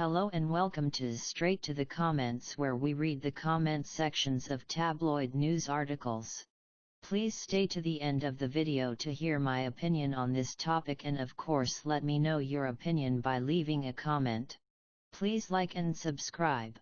Hello and welcome to Straight to the Comments, where we read the comment sections of tabloid news articles. Please stay to the end of the video to hear my opinion on this topic, and of course let me know your opinion by leaving a comment. Please like and subscribe.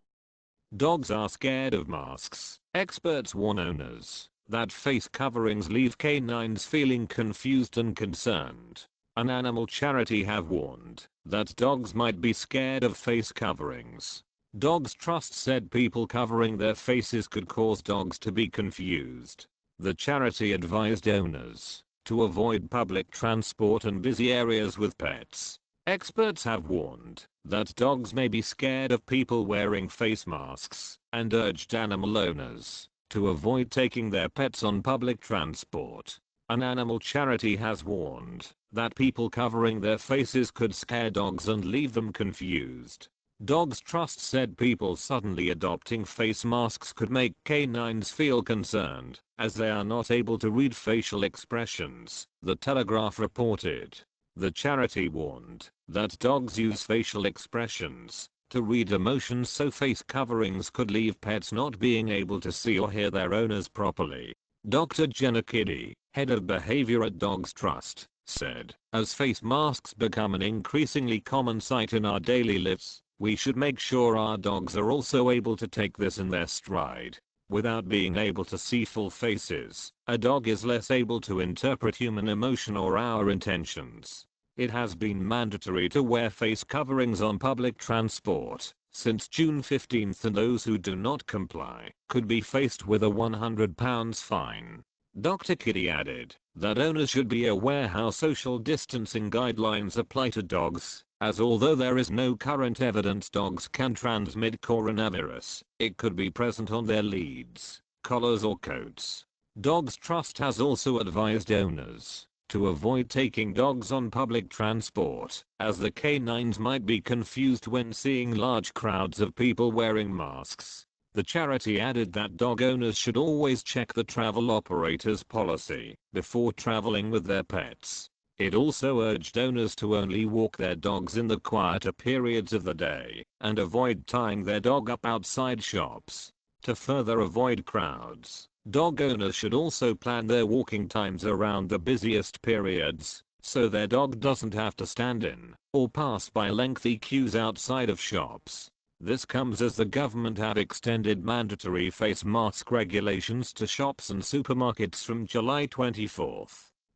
Dogs are scared of masks. Experts warn owners that face coverings leave canines feeling confused and concerned. An animal charity have warned that dogs might be scared of face coverings. Dogs Trust said people covering their faces could cause dogs to be confused. The charity advised owners to avoid public transport and busy areas with pets. Experts have warned that dogs may be scared of people wearing face masks and urged animal owners to avoid taking their pets on public transport. An animal charity has warned that people covering their faces could scare dogs and leave them confused. Dogs Trust said people suddenly adopting face masks could make canines feel concerned, as they are not able to read facial expressions, The Telegraph reported. The charity warned that dogs use facial expressions to read emotions, so face coverings could leave pets not being able to see or hear their owners properly. Dr. Jenna Kiddy, head of behavior at Dogs Trust, said, as face masks become an increasingly common sight in our daily lives, we should make sure our dogs are also able to take this in their stride. Without being able to see full faces, a dog is less able to interpret human emotion or our intentions. It has been mandatory to wear face coverings on public transport since June 15, and those who do not comply could be faced with a £100 fine. Dr. Kiddy added that owners should be aware how social distancing guidelines apply to dogs, as although there is no current evidence dogs can transmit coronavirus, it could be present on their leads, collars or coats. Dogs Trust has also advised owners to avoid taking dogs on public transport, as the canines might be confused when seeing large crowds of people wearing masks. The charity added that dog owners should always check the travel operator's policy before traveling with their pets. It also urged owners to only walk their dogs in the quieter periods of the day and avoid tying their dog up outside shops. To further avoid crowds, dog owners should also plan their walking times around the busiest periods, so their dog doesn't have to stand in or pass by lengthy queues outside of shops. This comes as the government have extended mandatory face mask regulations to shops and supermarkets from July 24.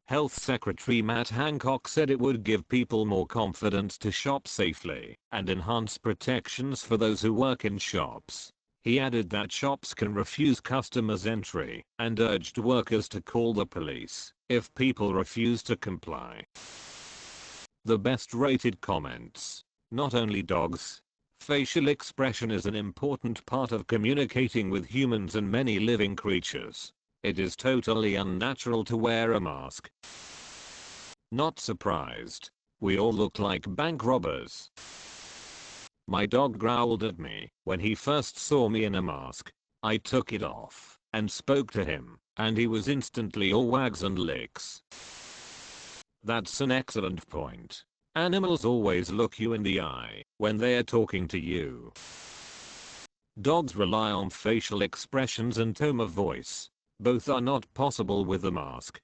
Health Secretary Matt Hancock said it would give people more confidence to shop safely and enhance protections for those who work in shops. He added that shops can refuse customers entry and urged workers to call the police if people refuse to comply. The best rated comments. Not only dogs. Facial expression is an important part of communicating with humans and many living creatures. It is totally unnatural to wear a mask. Not surprised. We all look like bank robbers. My dog growled at me when he first saw me in a mask. I took it off and spoke to him, and he was instantly all wags and licks. That's an excellent point. Animals always look you in the eye when they are talking to you. Dogs rely on facial expressions and tone of voice. Both are not possible with a mask.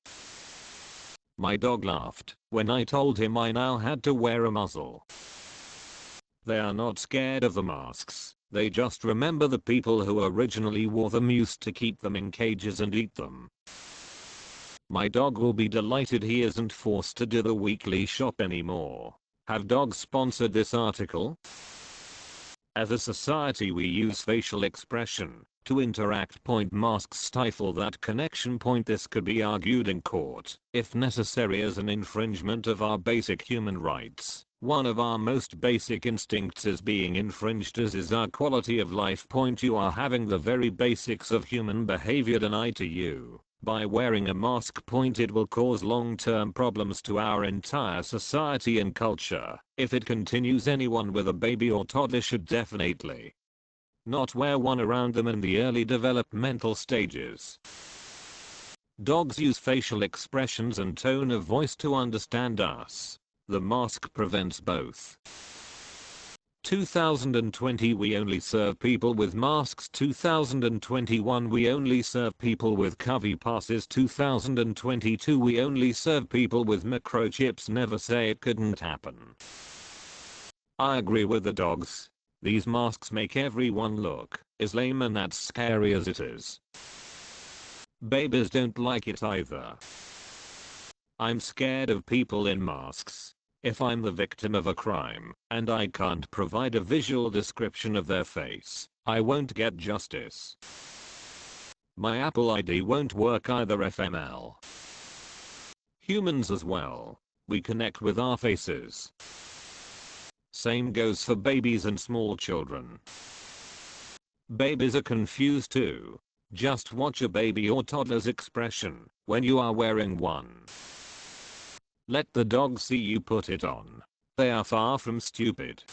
My dog laughed when I told him I now had to wear a muzzle. They are not scared of the masks, they just remember the people who originally wore them used to keep them in cages and eat them. My dog will be delighted he isn't forced to do the weekly shop anymore. Have dogs sponsored this article? As a society we use facial expression to interact. Masks stifle that connection. This could be argued in court, if necessary, as an infringement of our basic human rights. One of our most basic instincts is being infringed, as is our quality of life. You are having the very basics of human behavior denied to you. By wearing a mask. It will cause long-term problems to our entire society and culture. If it continues, anyone with a baby or toddler should definitely not wear one around them in the early developmental stages. Dogs use facial expressions and tone of voice to understand us. The mask prevents both. 2020 we only serve people with masks. 2021 we only serve people with COVID passes. 2022 we only serve people with microchips. Never say it couldn't happen. I agree with the dogs. These masks make everyone look as lame, and that's scary as it is. Babies don't like it either. I'm scared of people in masks. If I'm the victim of a crime, and I can't provide a visual description of their face, I won't get justice. My Apple ID won't work either. FML. Humans as well. We connect with our faces. Same goes for babies and small children. Babies are confused too. Just watch a baby or toddler's expression when you are wearing one. Let the dog see you put it on. They are far from stupid.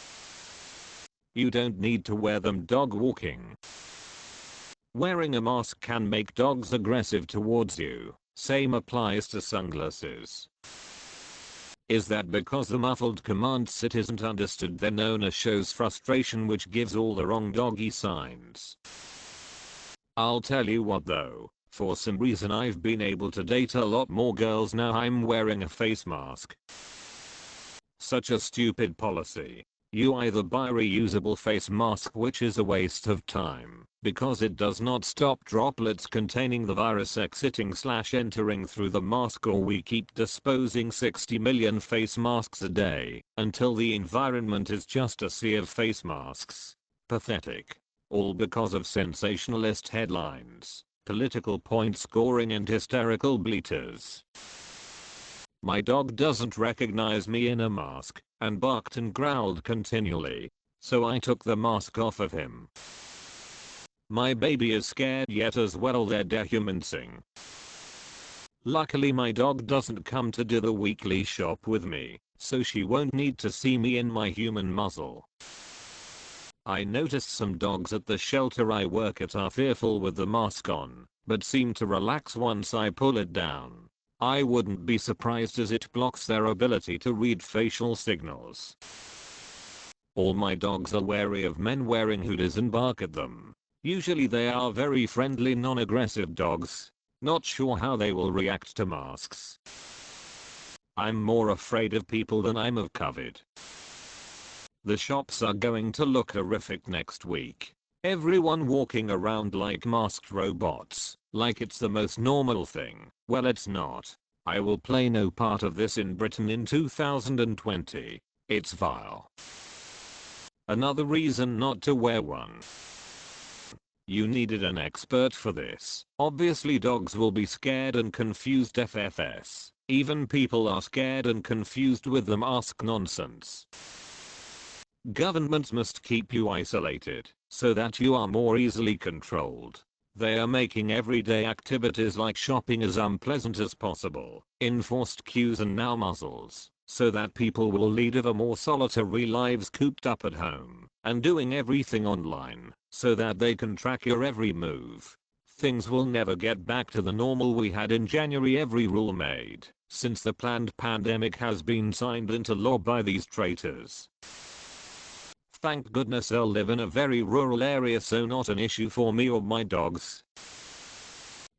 You don't need to wear them dog walking. Wearing a mask can make dogs aggressive towards you. Same applies to sunglasses. Is that because the muffled command sit isn't understood? Then owner shows frustration, which gives all the wrong doggy signs. I'll tell you what though. For some reason I've been able to date a lot more girls now I'm wearing a face mask. Such a stupid policy. You either buy a reusable face mask, which is a waste of time because it does not stop droplets containing the virus exiting/entering through the mask, or we keep disposing 60 million face masks a day until the environment is just a sea of face masks. Pathetic. All because of sensationalist headlines, political point scoring, and hysterical bleaters. My dog doesn't recognize me in a mask and barked and growled continually, so I took the mask off of him. My baby is scared yet as well. They're dehumancing. Luckily my dog doesn't come to do the weekly shop with me, so she won't need to see me in my human muzzle. I noticed some dogs at the shelter I work at are fearful with the mask on, but seem to relax once I pull it down. I wouldn't be surprised, as it blocks their ability to read facial signals. All my dogs are wary of men wearing hoodies and bark at them. Usually they are very friendly, non-aggressive dogs. Not sure how they will react to masks. I'm more afraid of people than I'm of COVID. The shops are going to look horrific next week. Everyone walking around like masked robots, like it's the most normal thing. Well, it's not. I will play no part of this in Britain in 2020. It's vile. Another reason not to wear one. You needed an expert for this. Obviously dogs will be scared and confused. FFS. Even people are scared and confused with the mask nonsense. Governments must keep you isolated so that you are more easily controlled. They are making everyday activities like shopping as unpleasant as possible, enforced queues and now muzzles, so that people will lead ever more solitary lives cooped up at home and doing everything online so that they can track your every move. Things will never get back to the normal we had in January. Every rule made since the planned pandemic has been signed into law by these traitors. Thank goodness I'll live in a very rural area, so not an issue for me or my dogs.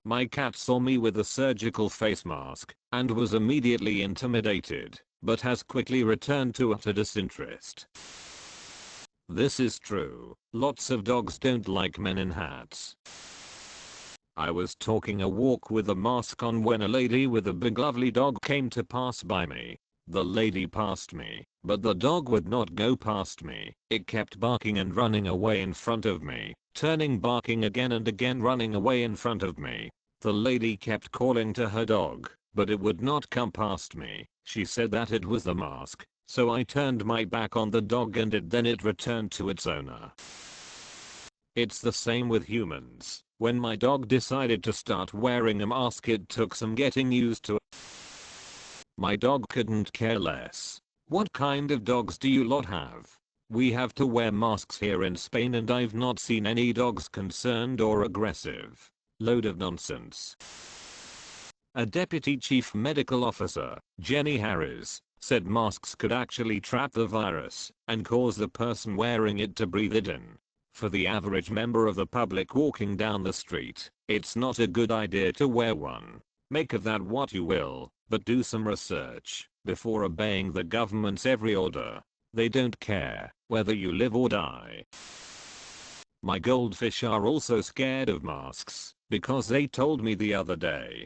My cat saw me with a surgical face mask and was immediately intimidated, but has quickly returned to utter disinterest. This is true. Lots of dogs don't like men in hats. I was taking a walk with a mask on when a lady with a big lovely dog came to pass by me. The lady passed me, but the dog would not go past me. It kept barking and running away in front of me, turning, barking again and again, running away in front of me. The lady kept calling to her dog, but it would not come past me. She said that it was the mask, so I turned my back on the dog and it returned to its owner. It's the same with humans. When my dog decided to start wearing a mask, it took some getting used to. My dog couldn't care less. What kind of dogs do you lot have? We have to wear masks here in Spain and I've not seen any dogs concerned or aggressive. Load of nonsense. A deputy chief medical officer, Jenny Harris, said masks could actually trap the virus and cause the person wearing it to breathe it in. For the average member of the public walking down the street, it's not a good idea to wear one. Make of that what you will, but do some research before obeying the government's every order. They don't care whether you live or die. My goldfish are also scared of masks because they told me the other day.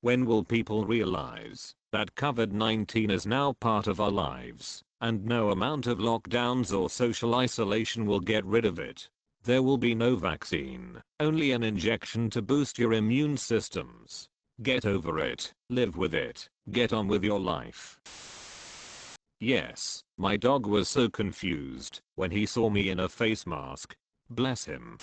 When will people realize that COVID-19 is now part of our lives, and no amount of lockdowns or social isolation will get rid of it? There will be no vaccine, only an injection to boost your immune systems. Get over it, live with it, get on with your life. Yes, my dog was so confused when he saw me in a face mask. Bless him.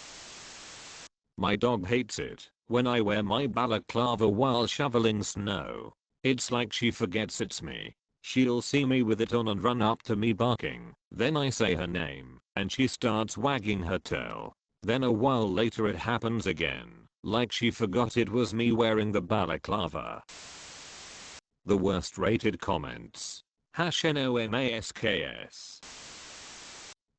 My dog hates it when I wear my balaclava while shoveling snow. It's like she forgets it's me. She'll see me with it on and run up to me barking. Then I say her name, and she starts wagging her tail. Then a while later it happens again, like she forgot it was me wearing the balaclava. The worst rated comments. #NOMASKS.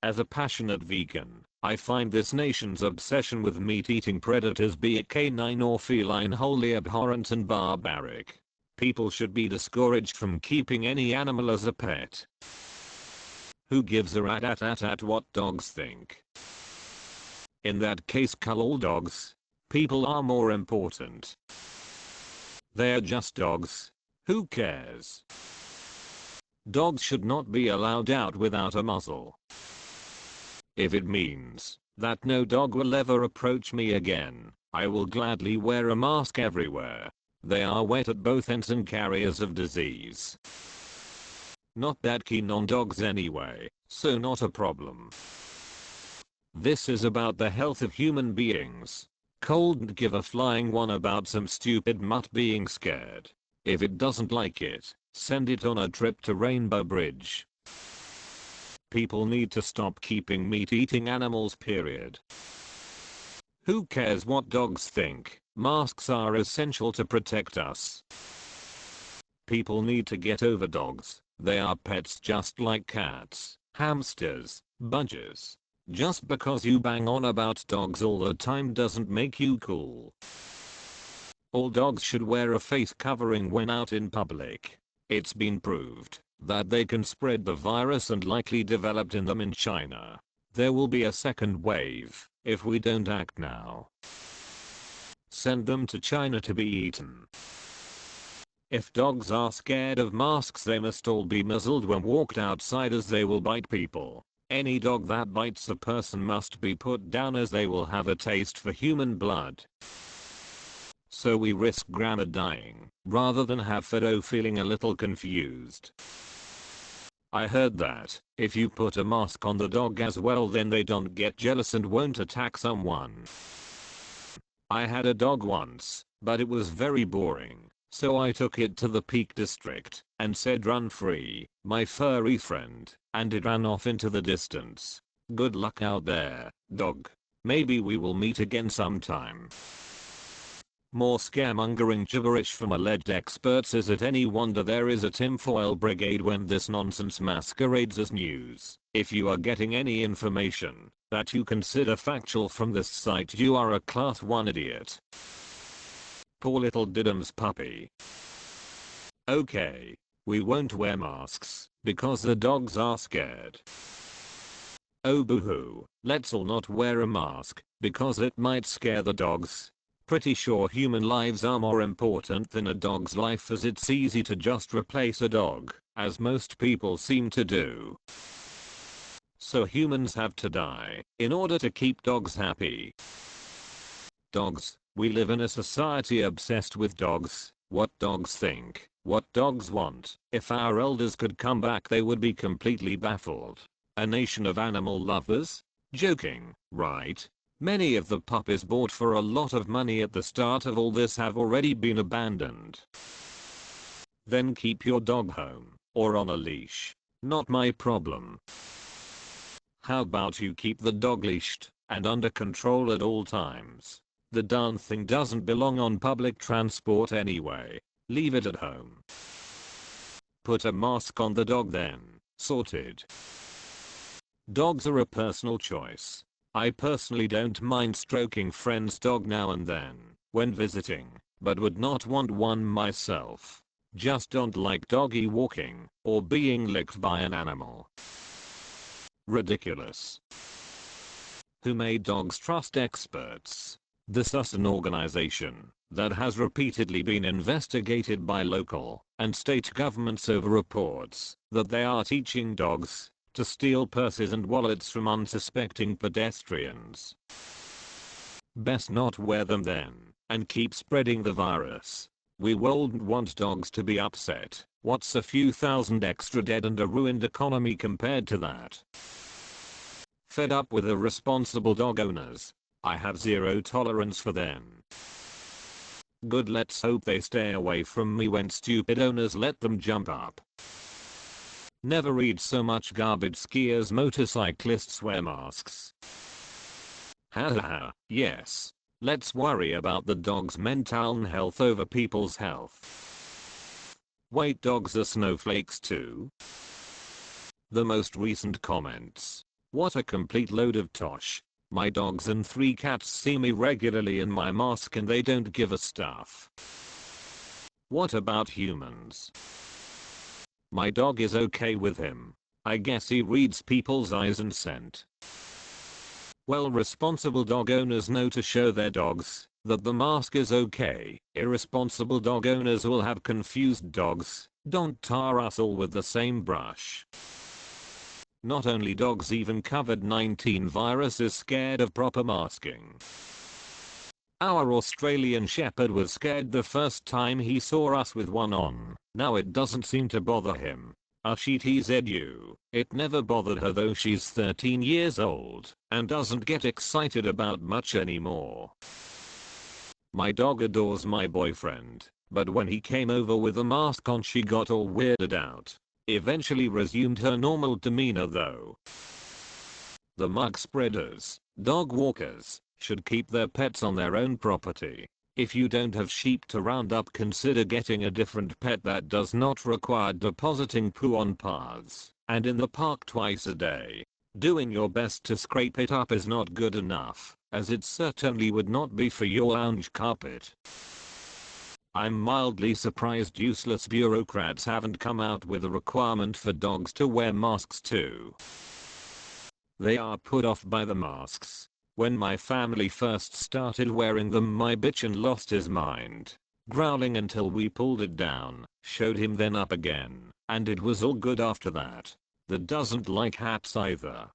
As a passionate vegan, I find this nation's obsession with meat-eating predators, be it canine or feline, wholly abhorrent and barbaric. People should be discouraged from keeping any animal as a pet. Who gives a rat at what dogs think? In that case, cull all dogs. People are more important. They're just dogs. Who cares? Dogs should not be allowed out without a muzzle. If it means that no dog will ever approach me again, I will gladly wear a mask everywhere. They are wet at both ends and carriers of disease. Not that keen on dogs anyway, so not a problem. This is about the health of human beings. Couldn't give a flying one about some stupid mutt being scared. If it doesn't like it, send it on a trip to Rainbow Bridge. People need to stop keeping meat-eating animals, period. Who cares what dogs think? Masks are essential to protect us. People need to get over dogs. They are pets just like cats, hamsters, budgies. Just because you bang on about dogs all the time doesn't make you cool. All dogs should wear a face covering when out in public. It's been proved that they can spread the virus and likely developed in them in China. There will be a second wave if we don't act now. Send them to China to be eaten. If dogs are scared of masks, they must all be muzzled when walked outside, as they will bite people. Any dog that bites a person must be put down, as they will have a taste for human blood. So we risk Grandma dying rather than have Fido feeling a little confused. I heard that if you put a mask on the dog as well, then they don't get jealous and won't attack someone. I had a dog once, but it was very boring, so I took it to the Peak District and said, "Run free, my furry friend," and it ran off into the distance. Good luck out there, dog. Maybe we will meet again sometime. More scaremongering gibberish from alleged experts. Is it any wonder there is a tinfoil brigade when this nonsense masquerades as news? If you are getting any information that you consider factual from this site, you are a class 1 idiot. Poor little Didum's puppy. Okay, we won't wear masks because the dogs are scared. Oh boo-hoo, let's all not wear a mask because it might scare the dogs. Pretty sure human lives are more important than a dog's life, as it's easy to just replace a dog, as most people seem to do. So humans have to die in order to keep dogs happy. Dogs. We live in a society obsessed with dogs, what dogs think, what dogs want. If our elders could come back, they would be completely baffled. A nation of animal lovers? Joking, right? Many of the puppies bought for a lot of money at the start of all this have already been abandoned. Then keep your dog home, or on a leash. Not my problem. How about you keep the dog leashed and under control at all times? The darn thing doesn't belong on public transport anyway. Leave it at home. Put a mask on the dog then. Sorted. Dogs are a personal choice. I personally don't mind stroking friend's dog now and then, when visiting, but would not want one myself. Just don't like doggy walking, or being licked by an animal. Ridiculous. Who made dogs trust experts? This is an organization that has repeatedly been investigated by local and state governments over reports that they are teaching dogs to steal purses and wallets from unsuspecting pedestrians. Best not wear them then, and keep spreading the virus. We wouldn't want dogs to be upset. What's a few thousand extra dead and a ruined economy compared to that? Fed up with irresponsible dog owners. I have zero tolerance for them. Good, let's hope they stay away from me when stupid owners let them jump up. Never read so much garbage. Skiers, motorcyclists wear masks. Haha, yes. Let's worry about the dog's mental health over people's health. Wait, dogs are snowflakes too? The most recent comments. What a complete load of tosh. My dogs and 3 cats see me regularly in my mask and they don't give a stuff. What about humans? My dog is okay with him. I guess he reads people's eyes and scent. Well, responsible dog owners know to show their dogs that the mask is okay. Irresponsible dog owners will have confused dogs. Don't tar us all with the same brush. Not only dogs, even COVID-19 virus is scared of proper masking. Our Australian Shepherd was scared the first time he saw us with one on. Now it doesn't seem to bother him. She TZU. It never bothered her though. She's 13 years old and doesn't get excited about much anymore. My dog adores my boyfriend, but when he came over with a mask on she got all weirded out. Eventually resumed her normal demeanor though. The mug spreaders, dog walkers, should keep their pets on their own property. If you don't have sheep to round up, consider getting a different pet that does not require depositing poo on paths and in the park twice a day. Doing your best to scrape it up is not good enough, as it certainly would not be for your lounge carpet. I'm mildly surprised useless bureaucrats haven't come out with a requirement for dogs to wear masks too. They are put off by the masks. When my family first started wearing them, my bitchin' lost his mind, growling until we pulled it down, showed him then up again, and it was all good after that. That doesn't like hats either.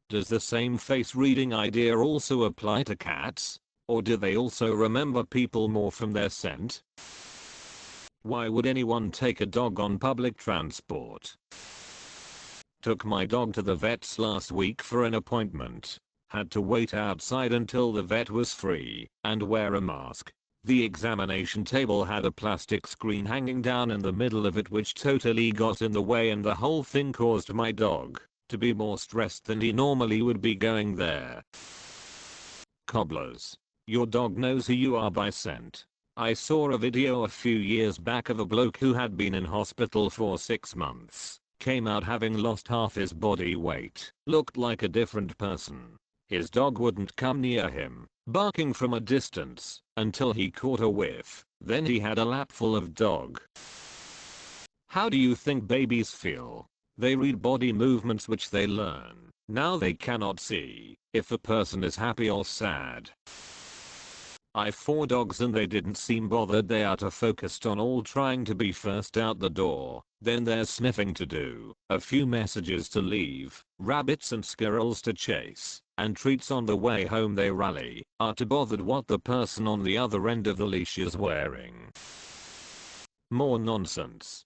Does the same face reading idea also apply to cats? Or do they also remember people more from their scent? Why would anyone take a dog on public transport? Took my dog to the vet's last week for an appointment. Had to wait outside until the vet was free and wear a mask. The examination table had a plastic screen hanging down in the middle of it, which totally got in the way, and the whole thing caused my dog to be more stressed than he normally would be going there. Cobblers. Your dog knows who you are by scent. I saw a video a few years back of a bloke who had been in hospital for 6 months. Came out having lost half his body weight. Looked like a different person. His dog wouldn't come near him, barking from a distance, until he caught a whiff. Then he had a lap full of dog. How do you think babies feel? They read body movements which they learn. Now they cannot see if a person is happy or sad. I've 4 dogs and they didn't seem bothered. They are too focused on all trying to be first out the door. Then there's sniffing to do, a few messages to leave, rabbits and squirrels to chase, and treats on the way home. They rally, are too bothered what the person on the other end of the leash is wearing. More nonsense.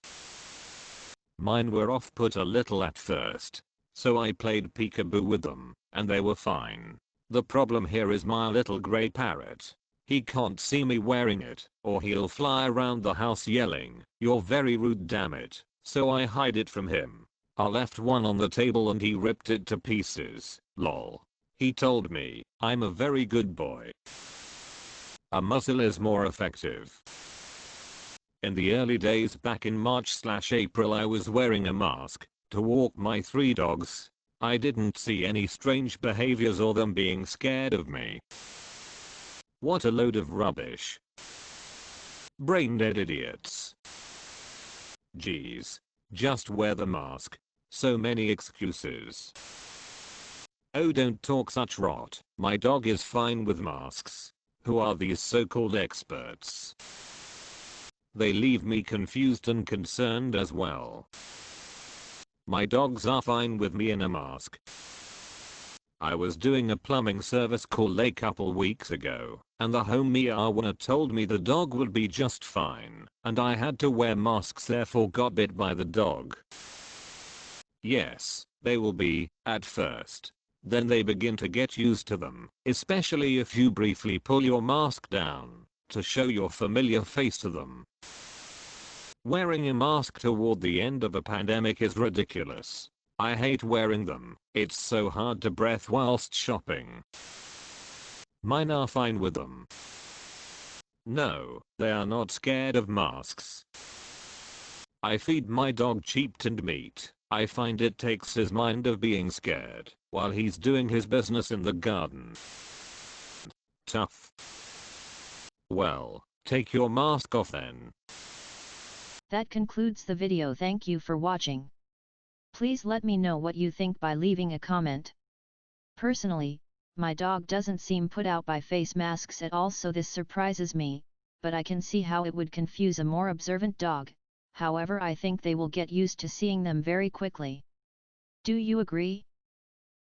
Mine were off-put a little at first, so I played peekaboo with them, and they were fine. The problem here is my little grey parrot. He can't see me wearing it, or he'll fly around the house yelling, "You're very rude, damn it." So I hide it from him. I left one on the table and he ripped it to pieces. Lol. He told me I'm a very good boy. A muzzle is more effective. In the early days back in March/April I was wearing a mask to walk my 3 dogs. I didn't see any strange behaviors or them being scared of me. What a load of rubbish. Brain dead idiots. Geez. Just wear the mask. So many excuses. Oh, don't talk such rot. My dog is fine with masks. Who are these so-called experts? They leave me confused and concerned as well. My dogs are fine with me in a mask. I was doing a plumbing service call a couple weeks ago, and the home owner told me the dog would be just fine, and I had to wear masks, therefore got bit by the dog. Yes, they will be, at first. Then they begin to get used to them, especially if you briefly pull your mask down to show your familiar face to them. Wearing a mask toward the end of a pandemic is ridiculous. I hate wearing them. It's so hard to breathe whilst shopping. Mine are fine with them. No, they are not scared of masks. I feed my dog cheap tinned meat. I find it takes his mind of being scared while he's doing his business in the garden. Tough. Well, take your mask off then. That concludes the video. Thank you for watching. Please let me know what you think by leaving a comment. Personally, my dog doesn't seem put out by face masks at all, so this surprises me, but I can see how it would confuse a more observant dog. However, I think they will get used to seeing them very quickly. Do you agree?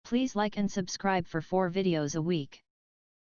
Please like and subscribe for 4 videos a week.